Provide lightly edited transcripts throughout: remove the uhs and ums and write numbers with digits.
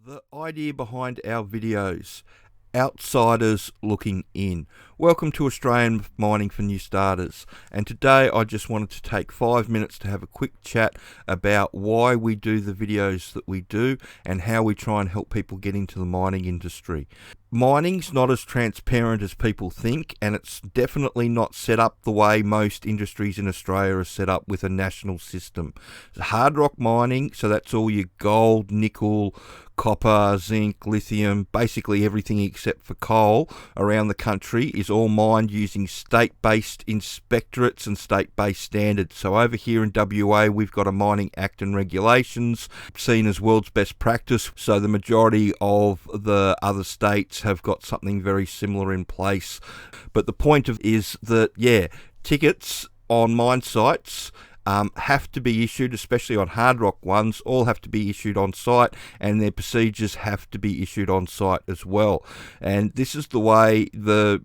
The idea behind our videos, outsiders looking in. Welcome to Australian Mining for New Starters, and today I just wanted to take 5 minutes to have a quick chat about why we do the videos that we do and how we try and help people get into the mining industry. Mining's not as transparent as people think, and it's definitely not set up the way most industries in Australia are set up with a national system. Hard rock mining, so that's all your gold, nickel, copper, zinc, lithium, basically everything except for coal around the country is all mined using state-based inspectorates and state-based standards. So over here in WA, we've got a Mining Act and Regulations seen as world's best practice. So the majority of the other states have got something very similar in place. But the point is that, tickets on mine sites have to be issued, especially on hard rock ones, all have to be issued on site, and their procedures have to be issued on site as well. And this is the way the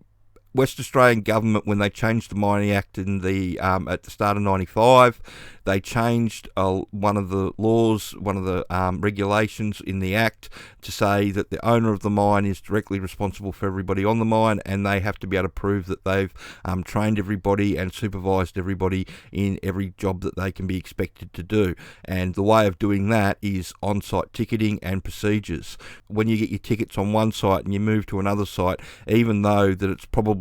West Australian government, when they changed the Mining Act in the at the start of '95, they changed one of the laws, one of the regulations in the Act to say that the owner of the mine is directly responsible for everybody on the mine, and they have to be able to prove that they've trained everybody and supervised everybody in every job that they can be expected to do. And the way of doing that is on-site ticketing and procedures. When you get your tickets on one site and you move to another site, even though that it's probably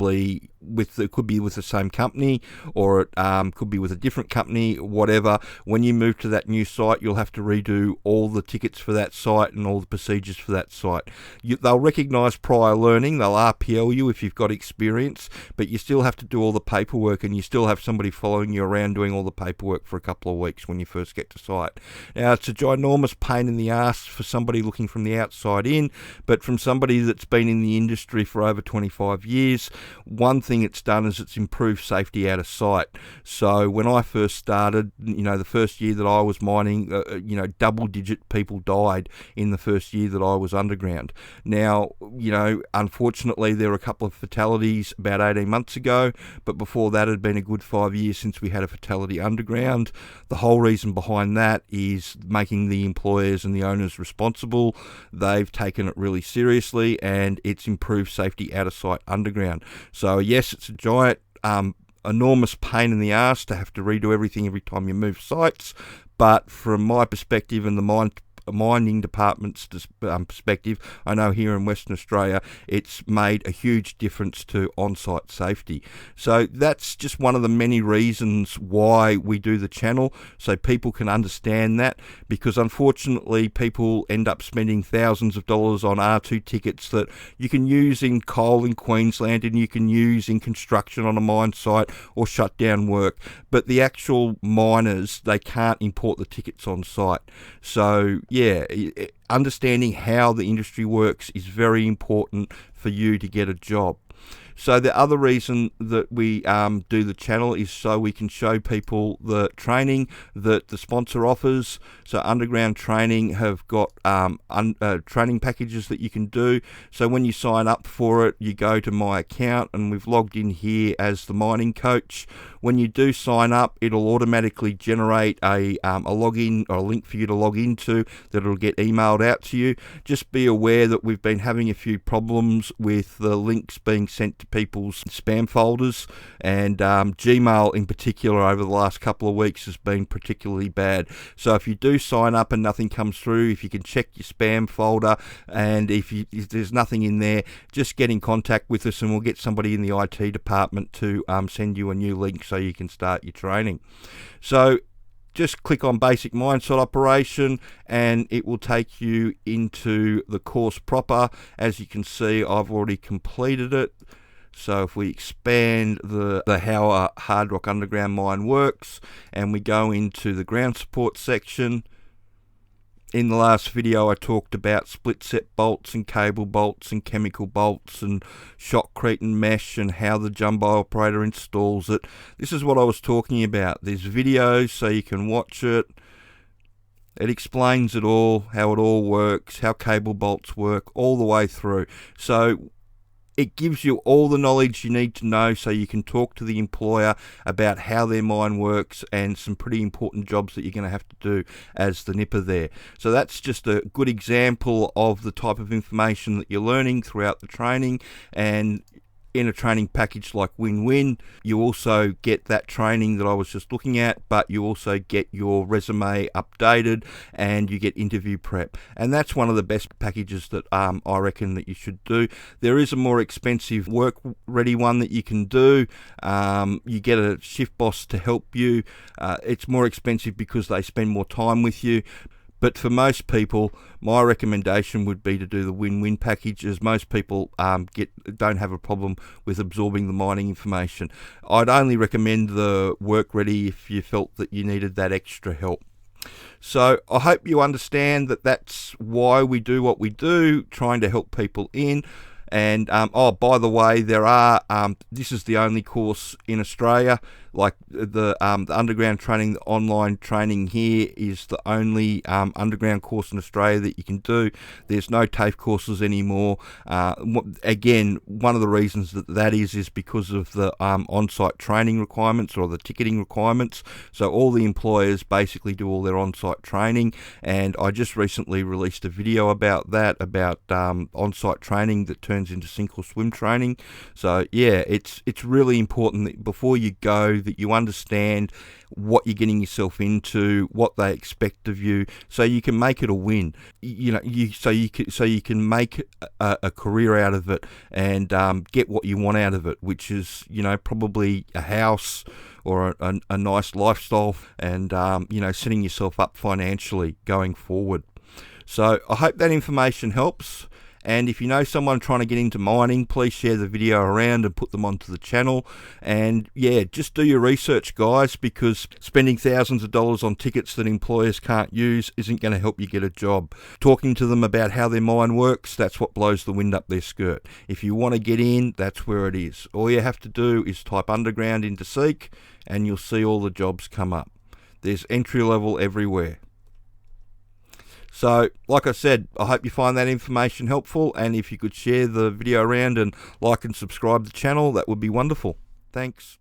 it could be with the same company, or it could be with a different company, whatever. When you move to that new site, you'll have to redo all the tickets for that site and all the procedures for that site. They'll recognise prior learning, they'll RPL you if you've got experience, but you still have to do all the paperwork, and you still have somebody following you around doing all the paperwork for a couple of weeks when you first get to site. Now, it's a ginormous pain in the ass for somebody looking from the outside in, but from somebody that's been in the industry for over 25 years, one thing it's done is it's improved safety out of sight. So when I first started, the first year that I was mining, double-digit people died in the first year that I was underground. Now, unfortunately, there were a couple of fatalities about 18 months ago, but before that, it had been a good 5 years since we had a fatality underground. The whole reason behind that is making the employers and the owners responsible. They've taken it really seriously, and it's improved safety out of sight underground. So yes, it's a giant, enormous pain in the arse to have to redo everything every time you move sites, but from my perspective and the mining department's perspective, I know here in Western Australia it's made a huge difference to on-site safety. So that's just one of the many reasons why we do the channel, so people can understand that, because unfortunately people end up spending thousands of dollars on R2 tickets that you can use in coal in Queensland and you can use in construction on a mine site or shut down work, but the actual miners, they can't import the tickets on site. So understanding how the industry works is very important for you to get a job. So the other reason that we do the channel is so we can show people the training that the sponsor offers. So Underground Training have got training packages that you can do. So when you sign up for it, you go to my account, and we've logged in here as the mining coach. When you do sign up, it'll automatically generate a login or a link for you to log into that will get emailed out to you. Just be aware that we've been having a few problems with the links being sent to people's spam folders, and Gmail in particular over the last couple of weeks has been particularly bad. So if you do sign up and nothing comes through, if you can check your spam folder, and if there's nothing in there, just get in contact with us and we'll get somebody in the IT department to send you a new link so you can start your training. So just click on basic mine site operation and it will take you into the course proper. As you can see, I've already completed it. So if we expand the how a hard rock underground mine works, and we go into the ground support section. In the last video I talked about split set bolts and cable bolts and chemical bolts and shotcrete and mesh and how the Agi Operator installs it. This is what I was talking about. There's videos so you can watch it. It explains it all, how it all works, how cable bolts work all the way through. So it gives you all the knowledge you need to know so you can talk to the employer about how their mine works and some pretty important jobs that you're going to have to do as the nipper there. So that's just a good example of the type of information that you're learning throughout the training. And in a training package like W1N, you also get that training that I was just looking at, but you also get your resume updated and you get interview prep. And that's one of the best packages that I reckon that you should do. There is a more expensive work ready one that you can do. You get a shift boss to help you. It's more expensive because they spend more time with you. But for most people, my recommendation would be to do the W1N package, as most people don't have a problem with absorbing the mining information. I'd only recommend the work ready if you felt that you needed that extra help. So I hope you understand that that's why we do what we do, trying to help people in. And oh, by the way, there are this is the only course in Australia. Like the underground training, the online training here is the only underground course in Australia that you can do. There's no TAFE courses anymore. Again, one of the reasons that is because of the on-site training requirements or the ticketing requirements. So all the employers basically do all their on-site training, and I just recently released a video about that, about on-site training that turns into sink or swim training. So yeah, it's really important that before you go, that you understand what you're getting yourself into, what they expect of you, so you can make it a win. So you can make a career out of it and get what you want out of it, which is probably a house or a nice lifestyle, and setting yourself up financially going forward. So I hope that information helps. And if you know someone trying to get into mining, please share the video around and put them onto the channel. And yeah, just do your research, guys, because spending thousands of dollars on tickets that employers can't use isn't going to help you get a job. Talking to them about how their mine works, that's what blows the wind up their skirt. If you want to get in, that's where it is. All you have to do is type underground into Seek and you'll see all the jobs come up. There's entry level everywhere. So, like I said, I hope you find that information helpful, and if you could share the video around and like and subscribe to the channel, that would be wonderful. Thanks.